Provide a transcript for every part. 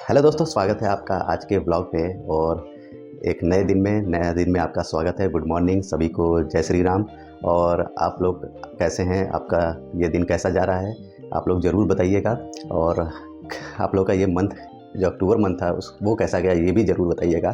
Hello दोस्तों, स्वागत है आपका आज के ब्लॉग में। और एक नया दिन में आपका स्वागत है। गुड मॉर्निंग सभी को, जय श्री राम। और आप लोग कैसे हैं? आपका ये दिन कैसा जा रहा है? आप लोग ज़रूर बताइएगा। और आप लोग का ये मंथ जो अक्टूबर मंथ था वो कैसा गया, ये भी ज़रूर बताइएगा।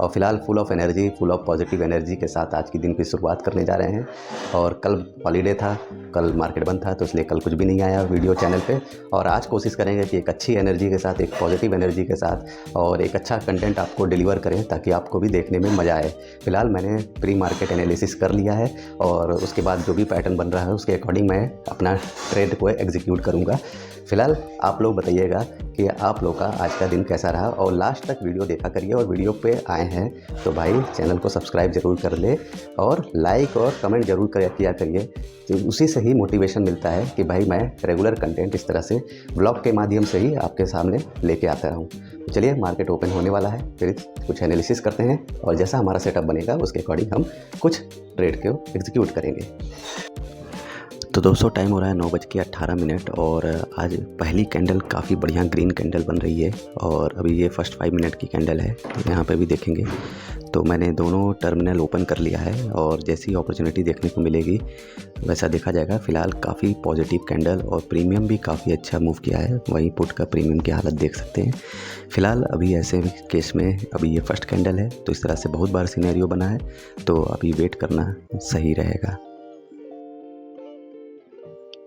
और फिलहाल full of energy, full of positive energy के साथ आज के दिन की शुरुआत करने जा रहे हैं। और कल हॉलीडे था, कल मार्केट बंद था, तो इसलिए कल कुछ भी नहीं आया वीडियो चैनल पे। और आज कोशिश करेंगे कि एक अच्छी एनर्जी के साथ, एक पॉजिटिव एनर्जी के साथ और एक अच्छा कंटेंट आपको डिलीवर करें ताकि आपको भी देखने में मज़ा आए। फिलहाल मैंने प्री मार्केट एनालिसिस कर लिया है और उसके बाद जो भी पैटर्न बन रहा है उसके अकॉर्डिंग मैं अपना ट्रेड को एग्जीक्यूट करूँगा। फिलहाल आप लोग बताइएगा कि आप लोग का आज का दिन कैसा रहा। और लास्ट तक वीडियो देखा करिए। और वीडियो पे आए हैं तो भाई चैनल को सब्सक्राइब ज़रूर कर ले और लाइक और कमेंट ज़रूर किया करिए। तो उसी से ही मोटिवेशन मिलता है कि भाई मैं रेगुलर कंटेंट इस तरह से ब्लॉग के माध्यम से ही आपके सामने लेके आता रहूँ। तो चलिए, मार्केट ओपन होने वाला है, फिर कुछ एनालिसिस करते हैं और जैसा हमारा सेटअप बनेगा उसके अकॉर्डिंग हम कुछ ट्रेड को एग्जीक्यूट करेंगे। तो दोस्तों, टाइम हो रहा है 9:18 और आज पहली कैंडल काफ़ी बढ़िया ग्रीन कैंडल बन रही है। और अभी ये फर्स्ट 5 मिनट की कैंडल है, तो यहाँ पे भी देखेंगे। तो मैंने दोनों टर्मिनल ओपन कर लिया है और जैसी अपॉर्चुनिटी देखने को मिलेगी वैसा देखा जाएगा। फ़िलहाल काफ़ी पॉजिटिव कैंडल और प्रीमियम भी काफ़ी अच्छा मूव किया है। वहीं पुट का प्रीमियम की हालत देख सकते हैं। फ़िलहाल अभी ऐसे केस में अभी ये फर्स्ट कैंडल है, तो इस तरह से बहुत बार सिनेरियो बना है, तो अभी वेट करना सही रहेगा।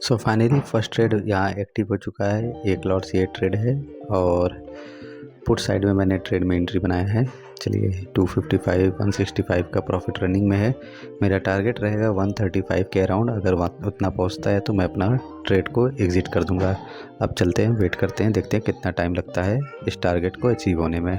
सो फाइनली फर्स्ट ट्रेड यहाँ एक्टिव हो चुका है। एक लॉट से ये ट्रेड है और पुट साइड में मैंने ट्रेड में एंट्री बनाया है। चलिए, 255 165 का प्रॉफिट रनिंग में है। मेरा टारगेट रहेगा 135 के अराउंड। अगर उतना पहुँचता है तो मैं अपना ट्रेड को एग्ज़िट कर दूंगा। अब चलते हैं, वेट करते हैं, देखते हैं कितना टाइम लगता है इस टारगेट को अचीव होने में।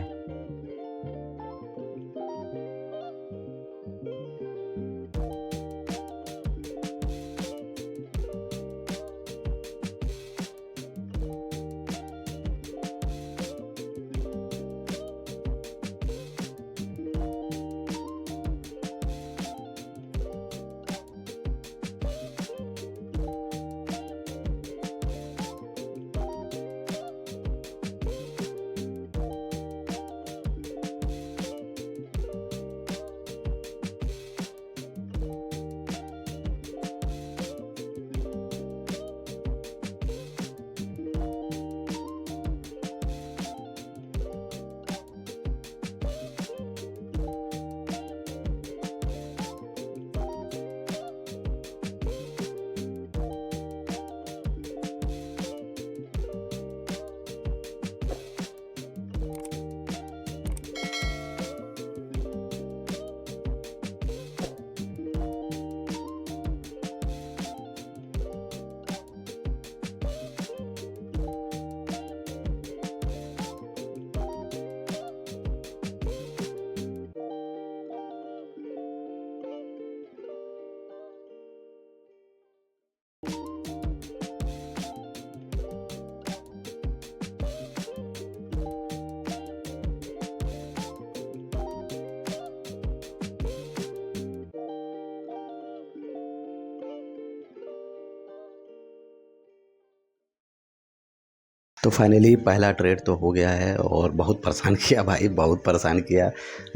तो फाइनली पहला ट्रेड तो हो गया है और बहुत परेशान किया भाई, बहुत परेशान किया।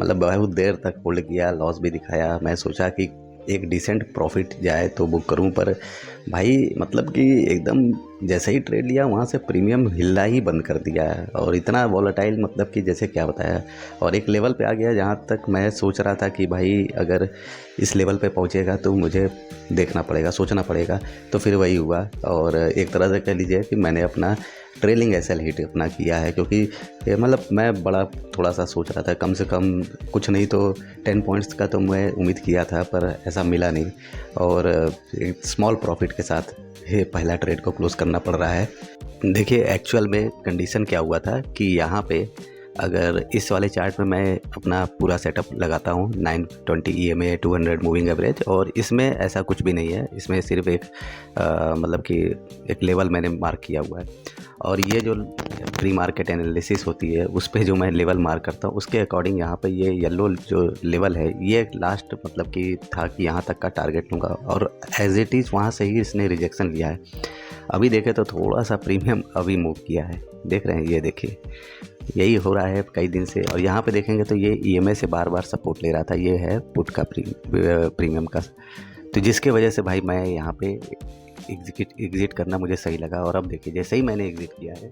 मतलब बहुत देर तक होल्ड किया, लॉस भी दिखाया। मैं सोचा कि एक डिसेंट प्रॉफिट जाए तो बुक करूं, पर भाई मतलब कि एकदम जैसे ही ट्रेड लिया वहाँ से प्रीमियम हिलना ही बंद कर दिया है। और इतना वॉलेटाइल, मतलब कि जैसे क्या बताया। और एक लेवल पे आ गया जहाँ तक मैं सोच रहा था कि भाई अगर इस लेवल पे पहुँचेगा तो मुझे देखना पड़ेगा, सोचना पड़ेगा। तो फिर वही हुआ और एक तरह से कह लीजिए कि मैंने अपना ट्रेलिंग एसएल हिट अपना किया है। क्योंकि मतलब मैं बड़ा थोड़ा सा सोच रहा था, कम से कम कुछ नहीं तो 10 पॉइंट्स का तो मैं उम्मीद किया था, पर ऐसा मिला नहीं। और एक स्मॉल प्रॉफिट के साथ ये पहला ट्रेड को क्लोज़ करना पड़ रहा है। देखिए, एक्चुअल में कंडीशन क्या हुआ था कि यहाँ पे अगर इस वाले चार्ट में मैं अपना पूरा सेटअप लगाता हूँ 920 EMA 200 मूविंग एवरेज, और इसमें ऐसा कुछ भी नहीं है। इसमें सिर्फ एक मतलब कि एक लेवल मैंने मार्क किया हुआ है। और ये जो प्री मार्केट एनालिसिस होती है उस पे जो मैं लेवल मार्क करता हूँ उसके अकॉर्डिंग यहाँ पे ये येलो जो लेवल है ये लास्ट मतलब कि था कि यहाँ तक का टारगेट लूँगा, और एज इट इज़ वहाँ से ही इसने रिजेक्शन लिया है। अभी देखें तो थोड़ा सा प्रीमियम अभी मूव किया है, देख रहे हैं, ये देखिए यही हो रहा है कई दिन से। और यहाँ पे देखेंगे तो ये EMA से बार बार सपोर्ट ले रहा था। ये है पुट का प्रीमियम का, तो जिसके वजह से भाई मैं यहाँ पे एग्ज़िट करना मुझे सही लगा। और अब देखिए जैसे ही मैंने एग्ज़िट किया है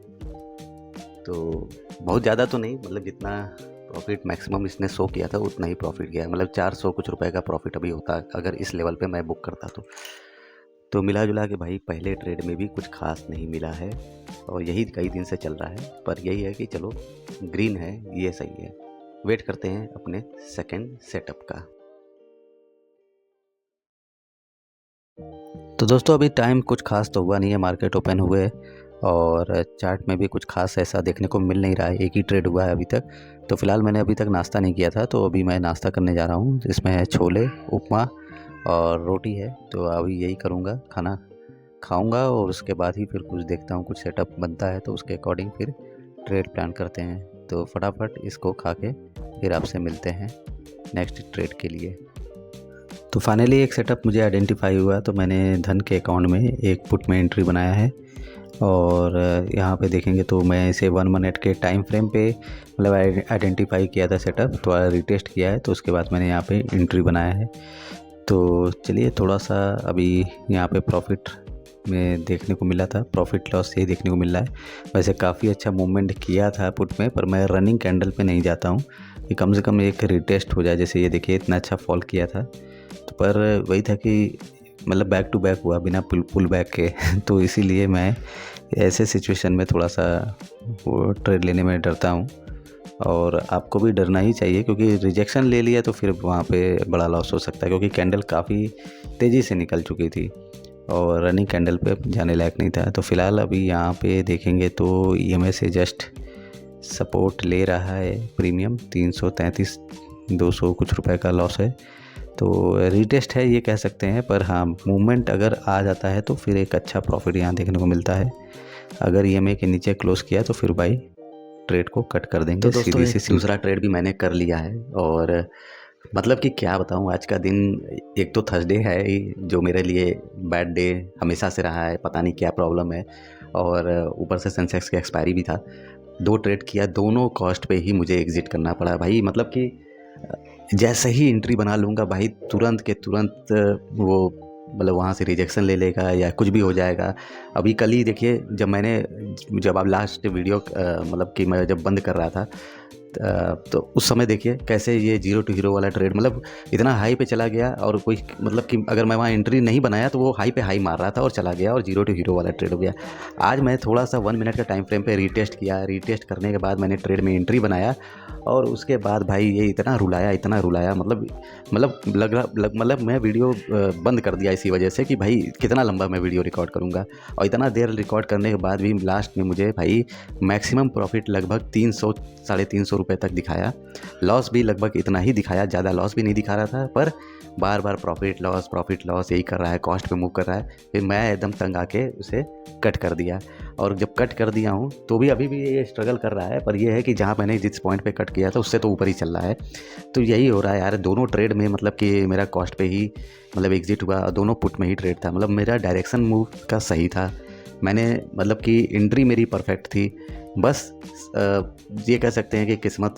तो बहुत ज़्यादा तो नहीं, मतलब जितना प्रॉफिट मैक्सिमम इसने शो किया था उतना ही प्रॉफिट गया, मतलब 400 कुछ रुपए का प्रॉफिट अभी होता अगर इस लेवल पे मैं बुक करता तो मिला जुला के भाई पहले ट्रेड में भी कुछ खास नहीं मिला है और यही कई दिन से चल रहा है। पर यही है कि चलो ग्रीन है, ये सही है। वेट करते हैं अपने सेकंड सेटअप का। तो दोस्तों अभी टाइम कुछ खास तो हुआ नहीं है, मार्केट ओपन हुए और चार्ट में भी कुछ खास ऐसा देखने को मिल नहीं रहा है, एक ही ट्रेड हुआ है अभी तक। तो फिलहाल मैंने अभी तक नाश्ता नहीं किया था, तो अभी मैं नाश्ता करने जा रहा हूँ, जिसमें है छोले, उपमा और रोटी है। तो अभी यही करूँगा, खाना खाऊंगा और उसके बाद ही फिर कुछ देखता हूँ, कुछ सेटअप बनता है तो उसके अकॉर्डिंग फिर ट्रेड प्लान करते हैं। तो फटाफट इसको खा के फिर आपसे मिलते हैं नेक्स्ट ट्रेड के लिए। तो फाइनली एक सेटअप मुझे आइडेंटिफाई हुआ, तो मैंने धन के अकाउंट में एक पुट में एंट्री बनाया है और यहाँ पे देखेंगे तो मैं इसे 1 मिनट के टाइम फ्रेम पे मतलब आइडेंटिफाई किया था सेटअप, तो रिटेस्ट किया है, तो उसके बाद मैंने यहाँ पे एंट्री बनाया है। तो चलिए थोड़ा सा अभी यहाँ पे प्रॉफिट में देखने को मिला था, प्रॉफिट लॉस ये देखने को मिल रहा है। वैसे काफ़ी अच्छा मूवमेंट किया था पुट में, पर मैं रनिंग कैंडल पे नहीं जाता हूँ कि कम से कम एक रिटेस्ट हो जाए। जैसे ये देखिए इतना अच्छा फॉल किया था, तो पर वही था कि मतलब बैक टू बैक हुआ बिना पुल बैक के तो इसीलिए मैं ऐसे सिचुएशन में थोड़ा सा वो ट्रेड लेने में डरता हूँ। और आपको भी डरना ही चाहिए, क्योंकि रिजेक्शन ले लिया तो फिर वहाँ पे बड़ा लॉस हो सकता है, क्योंकि कैंडल काफ़ी तेज़ी से निकल चुकी थी और रनिंग कैंडल पे जाने लायक नहीं था। तो फ़िलहाल अभी यहाँ पे देखेंगे तो EMA से जस्ट सपोर्ट ले रहा है प्रीमियम, 333 200 कुछ रुपए का लॉस है, तो रिटेस्ट है ये कह सकते हैं। पर हाँ, मूवमेंट अगर आ जाता है तो फिर एक अच्छा प्रॉफिट यहाँ देखने को मिलता है। अगर EMA के नीचे क्लोज़ किया तो फिर भाई ट्रेड को कट कर देंगे। तो दोस्तों दूसरा ट्रेड भी मैंने कर लिया है और मतलब कि क्या बताऊँ, आज का दिन एक तो थर्सडे है जो मेरे लिए बैड डे हमेशा से रहा है, पता नहीं क्या प्रॉब्लम है। और ऊपर से सेंसेक्स की एक्सपायरी भी था। 2 ट्रेड किया, दोनों कॉस्ट पे ही मुझे एग्ज़िट करना पड़ा भाई। मतलब कि जैसे ही एंट्री बना लूँगा भाई तुरंत के तुरंत वो मतलब वहाँ से रिजेक्शन ले लेगा या कुछ भी हो जाएगा। अभी कल ही देखिए जब आप लास्ट वीडियो मतलब कि मैं जब बंद कर रहा था तो उस समय देखिए कैसे ये 0 टू हीरो वाला ट्रेड मतलब इतना हाई पे चला गया और कोई मतलब कि अगर मैं वहाँ एंट्री नहीं बनाया तो वो हाई पे हाई मार रहा था और चला गया और 0 टू हीरो वाला ट्रेड हो गया। आज मैं थोड़ा सा 1 मिनट का टाइम फ्रेम पे रिटेस्ट किया, रिटेस्ट करने के बाद मैंने ट्रेड में एंट्री बनाया और उसके बाद भाई ये इतना रुलाया मतलब मैं वीडियो बंद कर दिया इसी वजह से कि भाई कितना लंबा मैं वीडियो रिकॉर्ड करूँगा। और इतना देर रिकॉर्ड करने के बाद भी लास्ट में मुझे भाई मैक्सिमम प्रॉफिट लगभग 300 साढ़े 300 रुपये तक दिखाया। लॉस भी लगभग इतना ही दिखाया, ज़्यादा लॉस भी नहीं दिखा रहा था, पर बार बार प्रॉफिट लॉस यही कर रहा है, कॉस्ट पे मूव कर रहा है। फिर मैं एकदम तंग आके उसे कट कर दिया और जब कट कर दिया हूँ तो भी अभी भी ये स्ट्रगल कर रहा है। पर ये है कि जहाँ मैंने जिस पॉइंट पे कट किया था उससे तो ऊपर ही चल रहा है। तो यही हो रहा है यार, दोनों ट्रेड में मतलब कि मेरा कॉस्ट पे ही मतलब एग्जिट हुआ, दोनों पुट में ही ट्रेड था। मतलब मेरा डायरेक्शन मूव का सही था, मैंने मतलब कि एंट्री मेरी परफेक्ट थी। बस ये कह सकते हैं कि किस्मत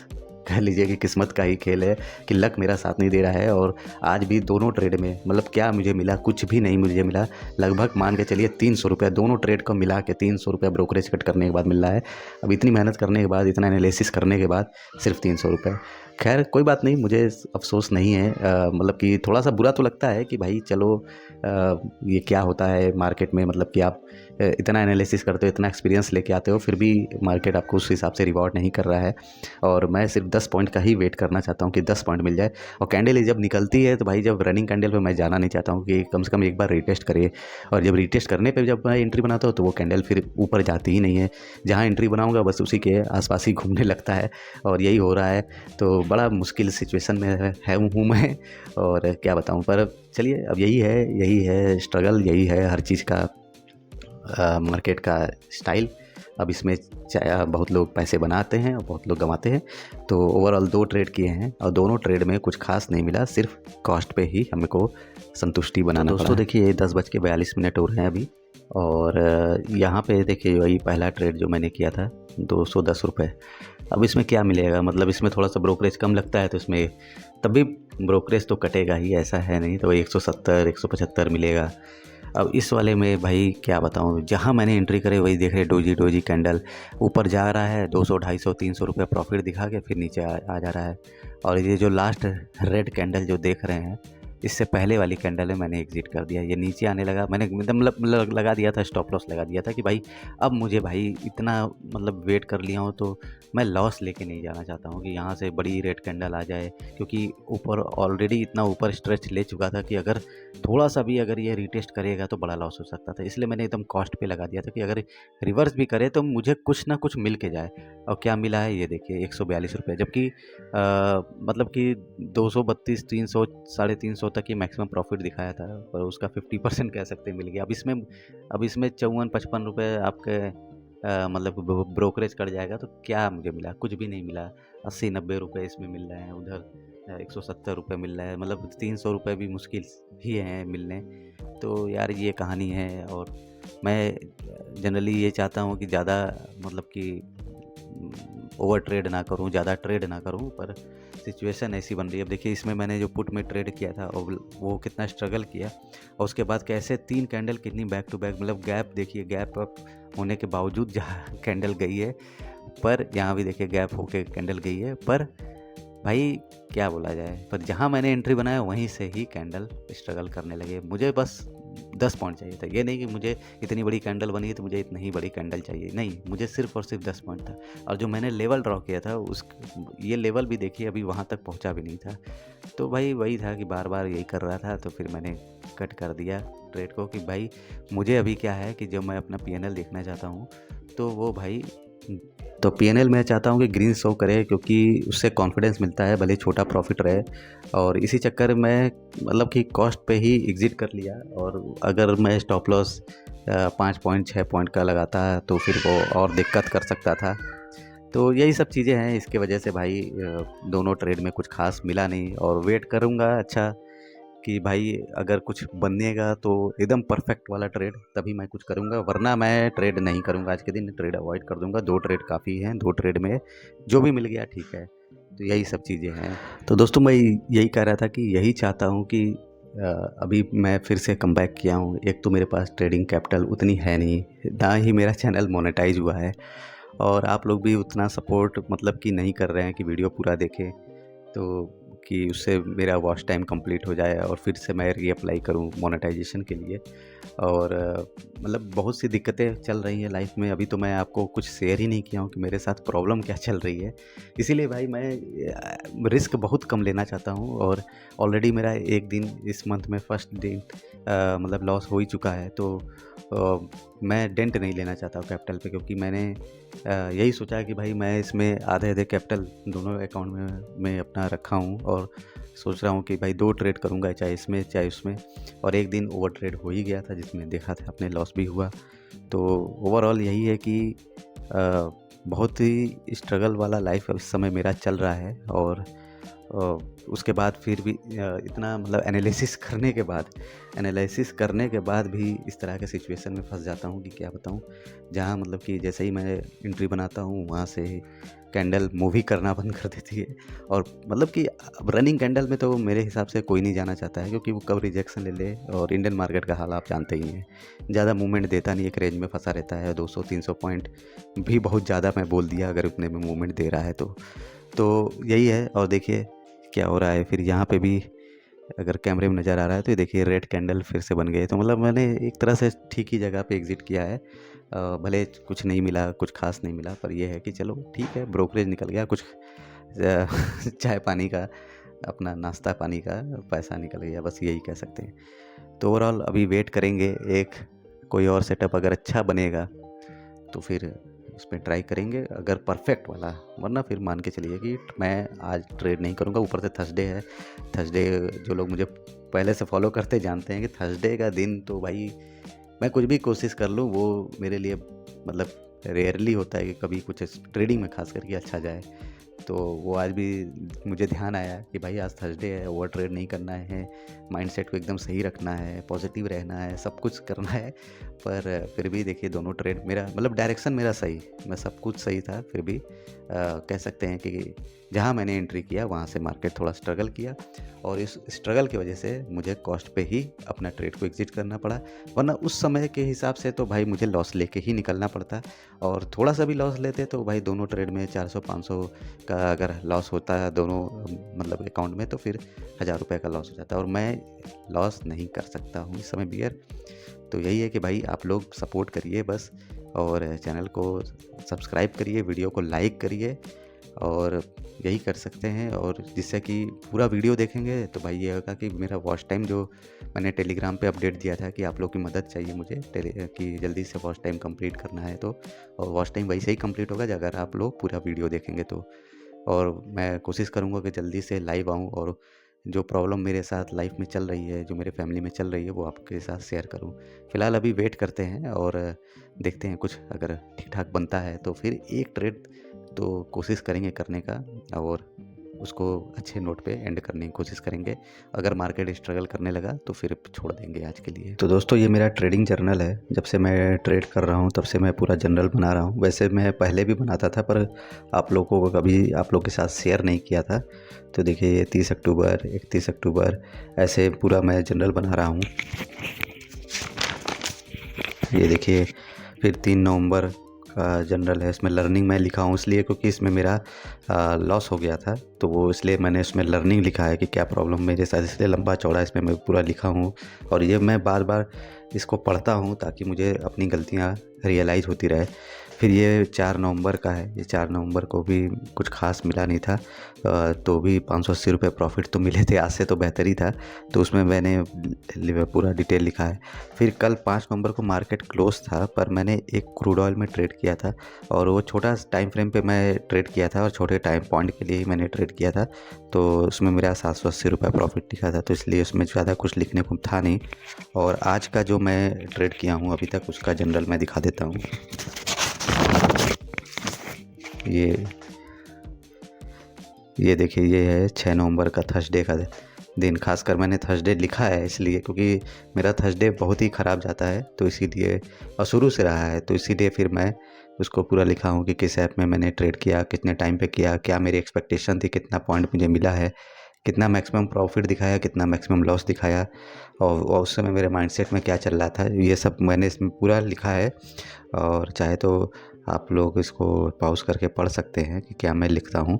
कह लीजिए कि किस्मत का ही खेल है कि लक मेरा साथ नहीं दे रहा है। और आज भी दोनों ट्रेड में मतलब क्या मुझे मिला, कुछ भी नहीं मुझे मिला। लगभग मान के चलिए 300 रुपये दोनों ट्रेड को मिला के 300 रुपये ब्रोकरेज कट करने के बाद मिल रहा है। अब इतनी मेहनत करने के बाद, इतना एनालिसिस करने के बाद सिर्फ 300 रुपये। खैर कोई बात नहीं, मुझे अफसोस नहीं है। मतलब कि थोड़ा सा बुरा तो लगता है कि भाई चलो ये क्या होता है मार्केट में, मतलब कि आप इतना एनालिसिस करते हो, इतना एक्सपीरियंस लेके आते हो, फिर भी मार्केट आपको उस हिसाब से रिवॉर्ड नहीं कर रहा है। और मैं सिर्फ 10 पॉइंट का ही वेट करना चाहता हूँ कि 10 पॉइंट मिल जाए। और कैंडल जब निकलती है तो भाई जब रनिंग कैंडल पे मैं जाना नहीं चाहता हूँ कि कम से कम एक बार रिटेस्ट करे। और जब रिटेस्ट करने पे जब मैं एंट्री बनाता हूँ तो वो कैंडल फिर ऊपर जाती ही नहीं है। जहाँ एंट्री बनाऊँगा बस उसी के आसपास ही घूमने लगता है और यही हो रहा है। तो बड़ा मुश्किल सिचुएशन में हूँ मैं, और क्या बताऊँ। पर चलिए अब यही है स्ट्रगल, यही है हर चीज़ का मार्केट का स्टाइल। अब इसमें बहुत लोग पैसे बनाते हैं और बहुत लोग गंवाते हैं। तो ओवरऑल 2 ट्रेड किए हैं और दोनों ट्रेड में कुछ खास नहीं मिला, सिर्फ कॉस्ट पे ही हमको संतुष्टि बनाना पड़ा। दोस्तों देखिए 10:42 हो रहे हैं अभी, और यहाँ पे देखिए वही पहला ट्रेड जो मैंने किया था 210 रुपये, अब इसमें क्या मिलेगा, मतलब इसमें थोड़ा सा ब्रोकरेज कम लगता है तो इसमें तब भी ब्रोकरेज तो कटेगा ही, ऐसा है नहीं, तो 170 175 मिलेगा। अब इस वाले में भाई क्या बताऊँ, जहाँ मैंने एंट्री करे वही देख रहे डोजी डोजी कैंडल ऊपर जा रहा है, 200 250 300 रुपये प्रॉफिट दिखा के फिर नीचे आ जा रहा है। और ये जो लास्ट रेड कैंडल जो देख रहे हैं, इससे पहले वाली कैंडल है मैंने एग्जिट कर दिया। ये नीचे आने लगा, मैंने मतलब लगा दिया था, स्टॉप लॉस लगा दिया था कि भाई अब मुझे भाई इतना मतलब वेट कर लिया हूँ तो मैं लॉस लेके नहीं जाना चाहता हूँ कि यहाँ से बड़ी रेड कैंडल आ जाए, क्योंकि ऊपर ऑलरेडी इतना ऊपर स्ट्रेच ले चुका था कि अगर थोड़ा सा भी अगर ये रिटेस्ट करेगा तो बड़ा लॉस हो सकता था। इसलिए मैंने एकदम कॉस्ट पे लगा दिया था कि अगर रिवर्स भी करे तो मुझे कुछ ना कुछ मिल के जाए। और क्या मिला है ये देखिए, 142 रुपये, जबकि मतलब कि 232 300 350 तक ही मैक्सिमम प्रॉफिट दिखाया था, पर उसका 50% कह सकते हैं मिल गया। अब इसमें 54-55 रुपये आपके मतलब ब्रोकरेज कट जाएगा तो क्या मुझे मिला, कुछ भी नहीं मिला। 80-90 रुपये इसमें मिल रहे हैं, उधर 170 रुपये मिल रहा है, मतलब 300 रुपये भी मुश्किल ही हैं मिलने। तो यार ये कहानी है। और मैं जनरली ये चाहता हूँ कि ज़्यादा मतलब कि ओवर ट्रेड ना करूँ, ज़्यादा ट्रेड ना करूँ, पर सिचुएशन ऐसी बन रही है। अब देखिए इसमें मैंने जो पुट में ट्रेड किया था और वो कितना स्ट्रगल किया, और उसके बाद कैसे 3 कैंडल कितनी बैक टू बैक, मतलब गैप देखिए, गैप अप होने के बावजूद जहाँ कैंडल गई है, पर यहाँ भी देखिए गैप होके कैंडल गई है, पर भाई क्या बोला जाए, पर जहाँ मैंने एंट्री बनाया वहीं से ही कैंडल स्ट्रगल करने लगे। मुझे बस 10 पॉइंट चाहिए था, ये नहीं कि मुझे इतनी बड़ी कैंडल बनी है तो मुझे इतनी ही बड़ी कैंडल चाहिए, नहीं, मुझे सिर्फ और सिर्फ 10 पॉइंट था। और जो मैंने लेवल ड्रॉ किया था उस ये लेवल भी देखिए अभी वहाँ तक पहुँचा भी नहीं था। तो भाई वही था कि बार बार यही कर रहा था, तो फिर मैंने कट कर दिया ट्रेड को कि भाई मुझे अभी क्या है कि जब मैं अपना PNL देखना चाहता हूँ तो वो भाई, तो PNL मैं चाहता हूँ कि ग्रीन शो करे, क्योंकि उससे कॉन्फिडेंस मिलता है, भले छोटा प्रॉफिट रहे। और इसी चक्कर में मतलब कि कॉस्ट पे ही एग्ज़िट कर लिया। और अगर मैं स्टॉप लॉस 5 पॉइंट 6 पॉइंट का लगाता तो फिर वो और दिक्कत कर सकता था। तो यही सब चीज़ें हैं, इसके वजह से भाई दोनों ट्रेड में कुछ खास मिला नहीं। और वेट करूँगा अच्छा कि भाई अगर कुछ बनेगा तो एकदम परफेक्ट वाला ट्रेड, तभी मैं कुछ करूँगा, वरना मैं ट्रेड नहीं करूँगा। आज के दिन ट्रेड अवॉइड कर दूँगा। 2 ट्रेड काफ़ी हैं, 2 ट्रेड में जो भी मिल गया ठीक है। तो यही सब चीज़ें हैं। तो दोस्तों मैं यही कह रहा था कि यही चाहता हूँ कि अभी मैं फिर से कमबैक किया हूँ। एक तो मेरे पास ट्रेडिंग कैपिटल उतनी है नहीं, ना ही मेरा चैनल मोनेटाइज हुआ है, और आप लोग भी उतना सपोर्ट मतलब कि नहीं कर रहे हैं कि वीडियो पूरा देखें, तो कि उससे मेरा वॉच टाइम कंप्लीट हो जाए और फिर से मैं रीअप्लाई करूं मोनेटाइजेशन के लिए। और मतलब बहुत सी दिक्कतें चल रही हैं लाइफ में। अभी तो मैं आपको कुछ शेयर ही नहीं किया हूं कि मेरे साथ प्रॉब्लम क्या चल रही है। इसीलिए भाई मैं रिस्क बहुत कम लेना चाहता हूं। और ऑलरेडी मेरा एक दिन इस मंथ में फर्स्ट दिन मतलब लॉस हो ही चुका है, तो मैं डेंट नहीं लेना चाहता हूँ कैपिटल पे, क्योंकि मैंने यही सोचा कि भाई मैं इसमें आधे आधे कैपिटल दोनों अकाउंट में मैं अपना रखा हूँ, और सोच रहा हूँ कि भाई 2 ट्रेड करूँगा, चाहे इसमें चाहे उसमें। और एक दिन ओवर ट्रेड हो ही गया था जिसमें देखा था अपने लॉस भी हुआ। तो ओवरऑल यही है कि बहुत ही स्ट्रगल वाला लाइफ इस समय मेरा चल रहा है। और उसके बाद फिर भी इतना मतलब एनालिसिस करने के बाद भी इस तरह के सिचुएशन में फंस जाता हूँ कि क्या बताऊँ। जहाँ मतलब कि जैसे ही मैं एंट्री बनाता हूँ वहाँ से कैंडल मूव ही करना बंद कर देती है। और मतलब कि रनिंग कैंडल में तो मेरे हिसाब से कोई नहीं जाना चाहता है, क्योंकि वो कब रिजेक्शन ले ले। और इंडियन मार्केट का हाल आप जानते ही हैं, ज़्यादा मूवमेंट देता नहीं, एक रेंज में फंसा रहता है। 200-300 पॉइंट भी बहुत ज़्यादा मैं बोल दिया अगर उतने में मूवमेंट दे रहा है तो यही है। और देखिए क्या हो रहा है फिर यहाँ पे भी, अगर कैमरे में नज़र आ रहा है तो ये देखिए रेड कैंडल फिर से बन गए। तो मतलब मैंने एक तरह से ठीक ही जगह पे एग्ज़िट किया है। भले कुछ नहीं मिला, कुछ खास नहीं मिला, पर ये है कि चलो ठीक है, ब्रोकरेज निकल गया, कुछ चाय पानी का, अपना नाश्ता पानी का पैसा निकल गया, बस यही कह सकते हैं। तो ओवरऑल अभी वेट करेंगे, एक कोई और सेटअप अगर अच्छा बनेगा तो फिर उसमें ट्राई करेंगे, अगर परफेक्ट वाला, वरना फिर मान के चलिए कि मैं आज ट्रेड नहीं करूँगा। ऊपर से थर्सडे है, थर्सडे जो लोग मुझे पहले से फॉलो करते जानते हैं कि थर्सडे का दिन तो भाई मैं कुछ भी कोशिश कर लूँ वो मेरे लिए मतलब रेयरली होता है कि कभी कुछ ट्रेडिंग में खास करके अच्छा जाए। तो वो आज भी मुझे ध्यान आया कि भाई आज थर्सडे है, ओवर ट्रेड नहीं करना है, माइंडसेट को एकदम सही रखना है, पॉजिटिव रहना है, सब कुछ करना है। पर फिर भी देखिए दोनों ट्रेड मेरा मतलब डायरेक्शन मेरा सही, मैं सब कुछ सही था, फिर भी कह सकते हैं कि जहाँ मैंने एंट्री किया वहाँ से मार्केट थोड़ा स्ट्रगल किया और इस स्ट्रगल की वजह से मुझे कॉस्ट पे ही अपना ट्रेड को एग्जिट करना पड़ा। वरना उस समय के हिसाब से तो भाई मुझे लॉस लेके ही निकलना पड़ता और थोड़ा सा भी लॉस लेते तो भाई दोनों ट्रेड में 400-500 का अगर लॉस होता है दोनों मतलब अकाउंट में, तो फिर 1000 रुपये का लॉस हो जाता है और मैं लॉस नहीं कर सकता हूँ इस समय बियर। तो यही है कि भाई आप लोग सपोर्ट करिए बस, और चैनल को सब्सक्राइब करिए, वीडियो को लाइक करिए, और यही कर सकते हैं। और जिससे कि पूरा वीडियो देखेंगे तो भाई ये होगा कि मेरा वॉच टाइम जो मैंने टेलीग्राम पे अपडेट दिया था कि आप लोग की मदद चाहिए मुझे कि जल्दी से वॉच टाइम कंप्लीट करना है, तो और वॉच टाइम वैसे ही कंप्लीट होगा अगर आप लोग पूरा वीडियो देखेंगे तो। और मैं कोशिश करूँगा कि जल्दी से लाइव आऊँ और जो प्रॉब्लम मेरे साथ लाइफ में चल रही है, जो मेरे फैमिली में चल रही है, वो आपके साथ शेयर करूँ। फ़िलहाल अभी वेट करते हैं और देखते हैं कुछ अगर ठीक-ठाक बनता है तो फिर एक ट्रेड तो कोशिश करेंगे करने का और उसको अच्छे नोट पे एंड करने की कोशिश करेंगे। अगर मार्केट स्ट्रगल करने लगा तो फिर छोड़ देंगे आज के लिए। तो दोस्तों ये मेरा ट्रेडिंग जर्नल है, जब से मैं ट्रेड कर रहा हूँ तब से मैं पूरा जर्नल बना रहा हूँ। वैसे मैं पहले भी बनाता था पर आप लोगों को कभी आप लोग के साथ शेयर नहीं किया था। तो देखिए ये 30 अक्टूबर, 31 अक्टूबर ऐसे पूरा मैं जर्नल बना रहा हूँ। ये देखिए फिर 3 नवंबर का जनरल है, इसमें लर्निंग मैं लिखा हूँ इसलिए क्योंकि इसमें मेरा लॉस हो गया था, तो वो इसलिए मैंने उसमें लर्निंग लिखा है कि क्या प्रॉब्लम मेरे साथ, इसलिए लंबा चौड़ा इसमें मैं पूरा लिखा हूँ। और ये मैं बार बार इसको पढ़ता हूँ ताकि मुझे अपनी गलतियाँ रियलाइज़ होती रहे। फिर ये 4 नवंबर का है, ये 4 नवंबर को भी कुछ खास मिला नहीं था, तो भी 580 रुपये प्रॉफिट तो मिले थे, आज से तो बेहतर ही था, तो उसमें मैंने पूरा डिटेल लिखा है। फिर कल 5 नवंबर को मार्केट क्लोज था पर मैंने एक क्रूड ऑयल में ट्रेड किया था और वो छोटा टाइम फ्रेम पे मैं ट्रेड किया था और छोटे टाइम पॉइंट के लिए ही मैंने ट्रेड किया था, तो उसमें मेरा 780 रुपये प्रॉफिट दिखा था, तो इसलिए उसमें ज़्यादा कुछ लिखने को था नहीं। और आज का जो मैं ट्रेड किया हूँ अभी तक उसका जनरल मैं दिखा देता हूँ। ये देखिए ये है 6 नवंबर का थर्सडे का दिन। खासकर मैंने थर्सडे लिखा है इसलिए क्योंकि मेरा थर्सडे बहुत ही ख़राब जाता है, तो इसीलिए और शुरू से रहा है, तो इसीलिए फिर मैं उसको पूरा लिखा हूँ कि किस ऐप में मैंने ट्रेड किया, कितने टाइम पे किया, क्या मेरी एक्सपेक्टेशन थी, कितना पॉइंट मुझे मिला है, कितना मैक्सिमम प्रॉफिट दिखाया, कितना मैक्सिमम लॉस दिखाया, और उस समय मेरे माइंडसेट में क्या चल रहा था, ये सब मैंने इसमें पूरा लिखा है। और चाहे तो आप लोग इसको पॉज़ करके पढ़ सकते हैं कि क्या मैं लिखता हूँ,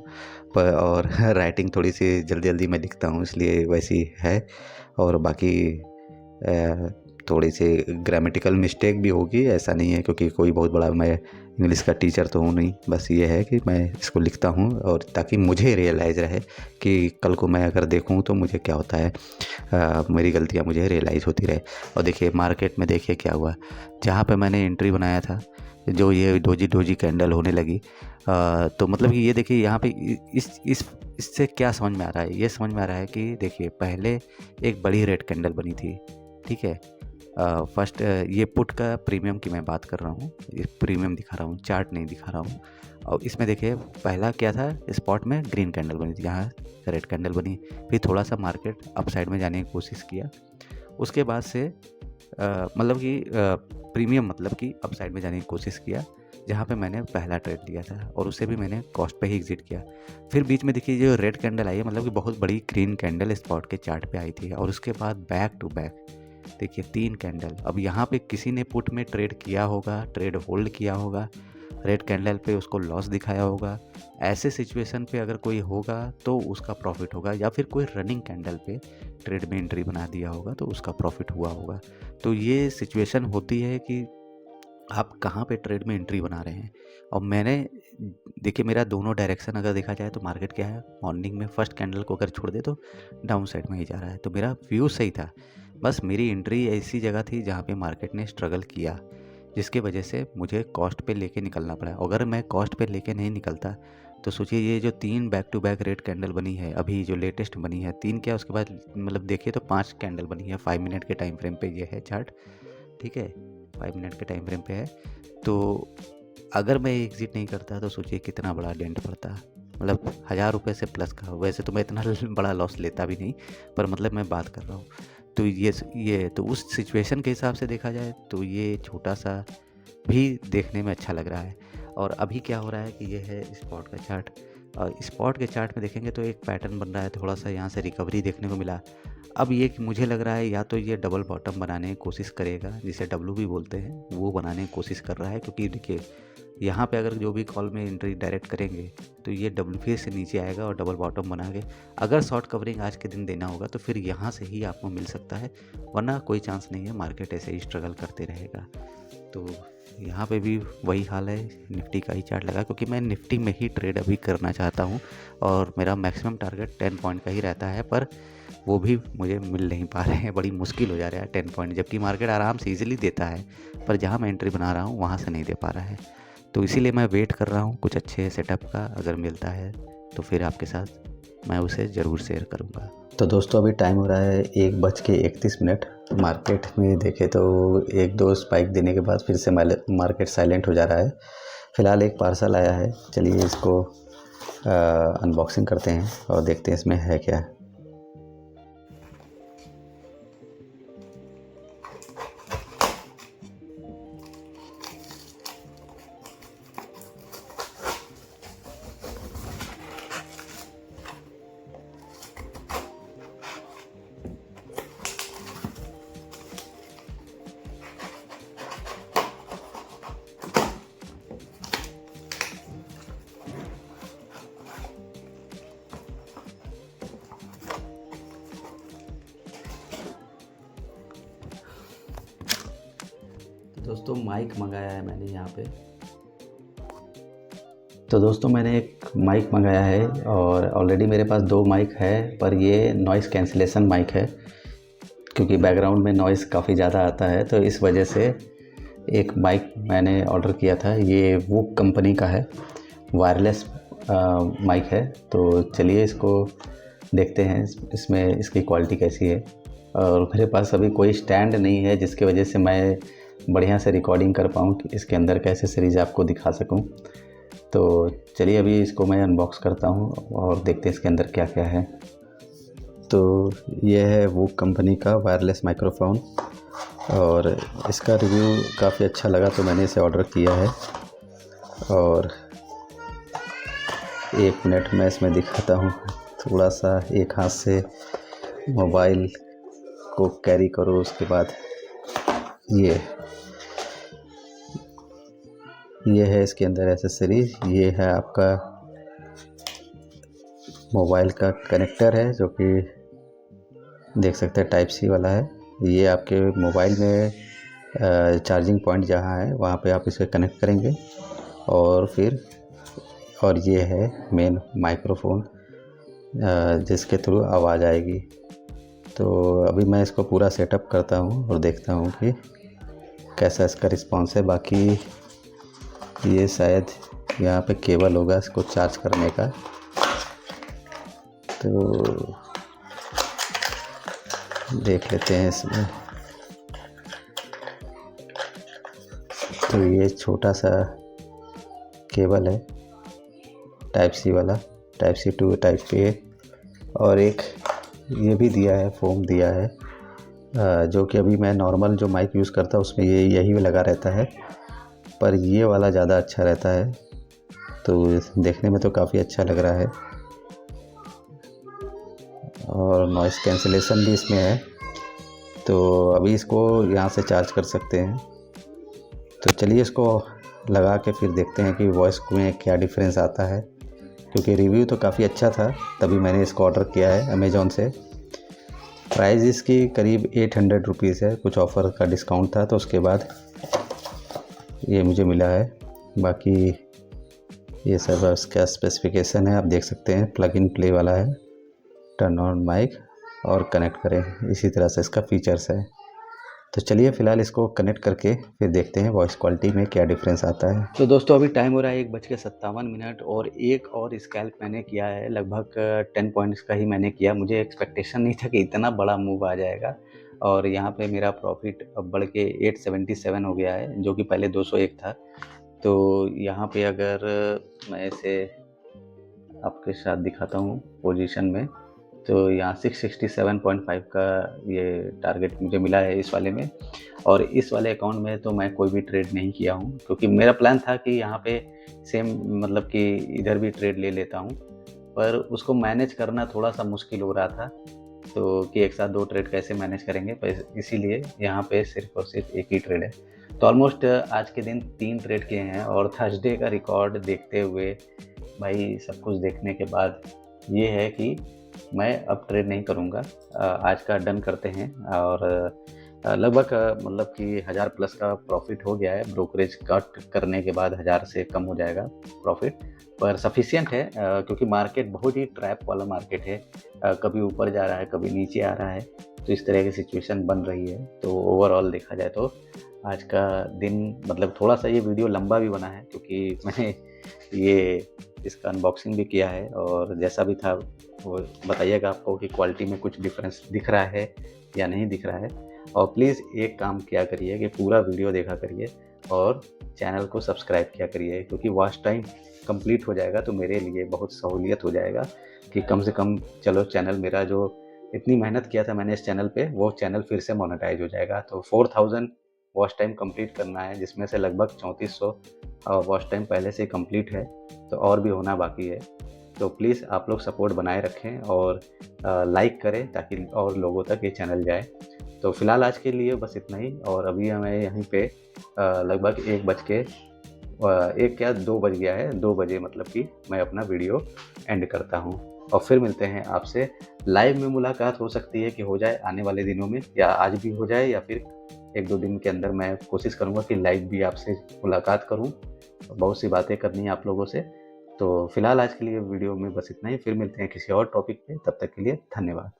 पर और राइटिंग थोड़ी सी जल्दी जल्दी मैं लिखता हूँ इसलिए वैसी है। और बाकी थोड़ी सी ग्रामेटिकल मिस्टेक भी होगी, ऐसा नहीं है क्योंकि कोई बहुत बड़ा मैं इंग्लिश का टीचर तो हूँ नहीं, बस ये है कि मैं इसको लिखता हूँ और ताकि मुझे रियलाइज़ रहे कि कल को मैं अगर देखूँ तो मुझे क्या होता है, मेरी गलतियाँ मुझे रियलाइज़ होती रहे। और देखिए मार्केट में देखिए क्या हुआ, जहाँ पे मैंने एंट्री बनाया था जो ये डोजी कैंडल होने लगी, तो मतलब कि ये देखिए यहाँ पे इससे क्या समझ में आ रहा है, ये समझ में आ रहा है कि देखिए पहले एक बड़ी रेड कैंडल बनी थी, ठीक है। फर्स्ट ये पुट का प्रीमियम की मैं बात कर रहा हूँ, ये प्रीमियम दिखा रहा हूँ, चार्ट नहीं दिखा रहा हूँ। और इसमें देखिए पहला क्या था, स्पॉट में ग्रीन कैंडल बनी थी, यहाँ रेड कैंडल बनी, फिर थोड़ा सा मार्केट अप साइड में जाने की कोशिश किया, उसके बाद से मतलब कि प्रीमियम मतलब कि अप साइड में जाने की कोशिश किया, जहाँ पे मैंने पहला ट्रेड लिया था और उसे भी मैंने कॉस्ट पे ही एग्जिट किया। फिर बीच में देखिए जो रेड कैंडल आई है, मतलब कि बहुत बड़ी ग्रीन कैंडल स्पॉट के चार्ट पे आई थी, और उसके बाद बैक टू बैक देखिए 3 कैंडल। अब यहाँ पे किसी ने पुट में ट्रेड किया होगा, ट्रेड होल्ड किया होगा, रेड कैंडल पे उसको लॉस दिखाया होगा, ऐसे सिचुएशन पे अगर कोई होगा तो उसका प्रॉफिट होगा, या फिर कोई रनिंग कैंडल पे ट्रेड में एंट्री बना दिया होगा तो उसका प्रॉफिट हुआ होगा। तो ये सिचुएशन होती है कि आप कहाँ पे ट्रेड में एंट्री बना रहे हैं। और मैंने देखिए मेरा दोनों डायरेक्शन अगर देखा जाए तो मार्केट क्या है, मॉर्निंग में फर्स्ट कैंडल को अगर छोड़ दे तो डाउन साइड में ही जा रहा है, तो मेरा व्यू सही था। बस मेरी एंट्री ऐसी जगह थी जहाँ पे मार्केट ने स्ट्रगल किया, जिसके वजह से मुझे कॉस्ट पे लेके निकलना पड़ा। अगर मैं कॉस्ट पे लेके नहीं निकलता तो सोचिए ये जो 3 back to back red candle बनी है, अभी जो लेटेस्ट बनी है 3 क्या, उसके बाद मतलब देखिए तो 5 कैंडल बनी है 5 मिनट के टाइम फ्रेम पे, ये है चार्ट, ठीक है, 5 मिनट के टाइम फ्रेम पे है। तो अगर मैं एग्जिट नहीं करता तो सोचिए कितना बड़ा डेंट पड़ता, मतलब 1000 रुपये से प्लस का। वैसे तो मैं इतना बड़ा लॉस लेता भी नहीं, पर मतलब मैं बात कर रहा हूँ। तो ये तो उस सिचुएशन के हिसाब से देखा जाए तो ये छोटा सा भी देखने में अच्छा लग रहा है। और अभी क्या हो रहा है कि ये है स्पॉट का चार्ट, और स्पॉट के चार्ट में देखेंगे तो एक पैटर्न बन रहा है, थोड़ा सा यहाँ से रिकवरी देखने को मिला। अब ये कि मुझे लग रहा है या तो ये डबल बॉटम बनाने की कोशिश करेगा, जिसे डब्लू भी बोलते हैं, वो बनाने की कोशिश कर रहा है। क्योंकि देखिए यहाँ पे अगर जो भी कॉल में एंट्री डायरेक्ट करेंगे तो ये डब्लू फिर से नीचे आएगा और डबल बॉटम बना के अगर शॉर्ट कवरिंग आज के दिन देना होगा तो फिर यहाँ से ही आपको मिल सकता है, वरना कोई चांस नहीं है, मार्केट ऐसे ही स्ट्रगल करते रहेगा। तो यहाँ पे भी वही हाल है, निफ्टी का ही चार्ट लगा, क्योंकि मैं निफ्टी में ही ट्रेड अभी करना चाहता हूँ और मेरा मैक्सिमम टारगेट 10 पॉइंट का ही रहता है, पर वो भी मुझे मिल नहीं पा रहे हैं, बड़ी मुश्किल हो जा रहा है 10 पॉइंट, जबकि मार्केट आराम से ईजिली देता है, पर जहाँ मैं एंट्री बना रहा हूँ वहाँ से नहीं दे पा रहा है। तो इसीलिए मैं वेट कर रहा हूँ कुछ अच्छे सेटअप का, अगर मिलता है तो फिर आपके साथ मैं उसे ज़रूर शेयर करूँगा। तो दोस्तों अभी टाइम हो रहा है 1:31। मार्केट में देखें तो एक दो स्पाइक देने के बाद फिर से मार्केट साइलेंट हो जा रहा है। फ़िलहाल एक पार्सल आया है, चलिए इसको अनबॉक्सिंग करते हैं और देखते हैं इसमें है क्या। दोस्तों माइक मंगाया है मैंने यहाँ पे। तो दोस्तों मैंने एक माइक मंगाया है और ऑलरेडी मेरे पास 2 माइक है, पर ये नॉइज़ कैंसिलेशन माइक है, क्योंकि बैकग्राउंड में नॉइज़ काफ़ी ज़्यादा आता है, तो इस वजह से एक माइक मैंने ऑर्डर किया था। ये वूक कंपनी का है, वायरलेस माइक है। तो चलिए इसको देखते हैं, इसमें इसकी क्वालिटी कैसी है। और मेरे पास अभी कोई स्टैंड नहीं है जिसकी वजह से मैं बढ़िया से रिकॉर्डिंग कर पाऊँ कि इसके अंदर का एसेसरीज़ आपको दिखा सकूँ। तो चलिए अभी इसको मैं अनबॉक्स करता हूँ और देखते हैं इसके अंदर क्या क्या है। तो ये है वूक कंपनी का वायरलेस माइक्रोफोन और इसका रिव्यू काफ़ी अच्छा लगा तो मैंने इसे ऑर्डर किया है। और 1 मिनट में इसमें दिखाता हूँ। थोड़ा सा एक हाथ से मोबाइल को कैरी करो, उसके बाद ये है इसके अंदर एसेसरीज। ये है आपका मोबाइल का कनेक्टर है, जो कि देख सकते हैं टाइप सी वाला है। ये आपके मोबाइल में चार्जिंग पॉइंट जहाँ है वहाँ पे आप इसे कनेक्ट करेंगे और ये है मेन माइक्रोफोन जिसके थ्रू आवाज़ आएगी। तो अभी मैं इसको पूरा सेटअप करता हूँ और देखता हूँ कि कैसा इसका रिस्पॉन्स है। बाकी ये शायद यहाँ पे केबल होगा इसको चार्ज करने का, तो देख लेते हैं इसमें। तो ये छोटा सा केबल है टाइप सी वाला, type C to type A, और एक ये भी दिया है, फोम दिया है, जो कि अभी मैं नॉर्मल जो माइक यूज़ करता हूँ उसमें यही लगा रहता है, पर ये वाला ज़्यादा अच्छा रहता है। तो देखने में तो काफ़ी अच्छा लग रहा है और नॉइज़ कैंसिलेशन भी इसमें है। तो अभी इसको यहाँ से चार्ज कर सकते हैं। तो चलिए इसको लगा के फिर देखते हैं कि वॉइस में क्या डिफरेंस आता है, क्योंकि रिव्यू तो काफ़ी अच्छा था तभी मैंने इसको ऑर्डर किया है अमेज़ॉन से। प्राइस इसकी करीब 800 रुपीज़ है, कुछ ऑफ़र का डिस्काउंट था तो उसके बाद ये मुझे मिला है। बाकी ये सब इसका स्पेसिफिकेशन है, आप देख सकते हैं। प्लग इन प्ले वाला है, टर्न ऑन माइक और कनेक्ट करें, इसी तरह से इसका फीचर्स है। तो चलिए फ़िलहाल इसको कनेक्ट करके फिर देखते हैं वॉइस क्वालिटी में क्या डिफरेंस आता है। तो दोस्तों अभी टाइम हो रहा है 1:57 और एक और स्कैल्प मैंने किया है, लगभग 10 पॉइंट्स का ही मैंने किया। मुझे एक्सपेक्टेशन नहीं था कि इतना बड़ा मूव आ जाएगा, और यहाँ पे मेरा प्रॉफिट अब बढ़ के 877 हो गया है, जो कि पहले 201 था। तो यहाँ पे अगर मैं इसे आपके साथ दिखाता हूँ पोजीशन में। तो यहाँ 667.5 का ये टारगेट मुझे मिला है इस वाले में, और इस वाले अकाउंट में तो मैं कोई भी ट्रेड नहीं किया हूँ, क्योंकि मेरा प्लान था कि यहाँ पे सेम मतलब कि इधर भी ट्रेड ले लेता हूँ, पर उसको मैनेज करना थोड़ा सा मुश्किल हो रहा था। तो कि एक साथ 2 ट्रेड कैसे मैनेज करेंगे, पर इसीलिए यहाँ पे सिर्फ और सिर्फ एक ही ट्रेड है। तो ऑलमोस्ट आज के दिन 3 ट्रेड किए हैं, और थर्सडे का रिकॉर्ड देखते हुए भाई सब कुछ देखने के बाद ये है कि मैं अब ट्रेड नहीं करूँगा। आज का डन करते हैं, और लगभग मतलब कि 1000 प्लस का प्रॉफिट हो गया है। ब्रोकरेज कट करने के बाद 1000 से कम हो जाएगा प्रॉफिट, पर सफिशिएंट है, क्योंकि मार्केट बहुत ही ट्रैप वाला मार्केट है। कभी ऊपर जा रहा है, कभी नीचे आ रहा है, तो इस तरह की सिचुएशन बन रही है। तो ओवरऑल देखा जाए तो आज का दिन मतलब थोड़ा सा ये वीडियो लंबा भी बना है, क्योंकि मैंने ये इसका अनबॉक्सिंग भी किया है, और जैसा भी था वो बताइएगा आपको कि क्वालिटी में कुछ डिफरेंस दिख रहा है या नहीं दिख रहा है। और प्लीज़ एक काम किया करिए कि पूरा वीडियो देखा करिए और चैनल को सब्सक्राइब किया करिए, क्योंकि वॉच टाइम कंप्लीट हो जाएगा तो मेरे लिए बहुत सहूलियत हो जाएगा कि कम से कम चलो चैनल मेरा जो इतनी मेहनत किया था मैंने इस चैनल पे, वो चैनल फिर से मोनेटाइज हो जाएगा। तो 4000 वॉच टाइम कंप्लीट करना है, जिसमें से लगभग 3400 वॉच टाइम पहले से कंप्लीट है, तो और भी होना बाकी है। तो प्लीज़ आप लोग सपोर्ट बनाए रखें और लाइक करें ताकि और लोगों तक ये चैनल जाए। तो फ़िलहाल आज के लिए बस इतना ही, और अभी हमें यहीं पे लगभग 1 क्या 2 बज गया है। 2 बजे मतलब कि मैं अपना वीडियो एंड करता हूँ, और फिर मिलते हैं आपसे। लाइव में मुलाकात हो सकती है कि हो जाए आने वाले दिनों में, या आज भी हो जाए, या फिर 1-2 दिन के अंदर मैं कोशिश करूँगा कि लाइव भी आपसे मुलाकात करूँ। बहुत सी बातें करनी है आप लोगों से। तो फिलहाल आज के लिए वीडियो में बस इतना ही, फिर मिलते हैं किसी और टॉपिक पे। तब तक के लिए धन्यवाद।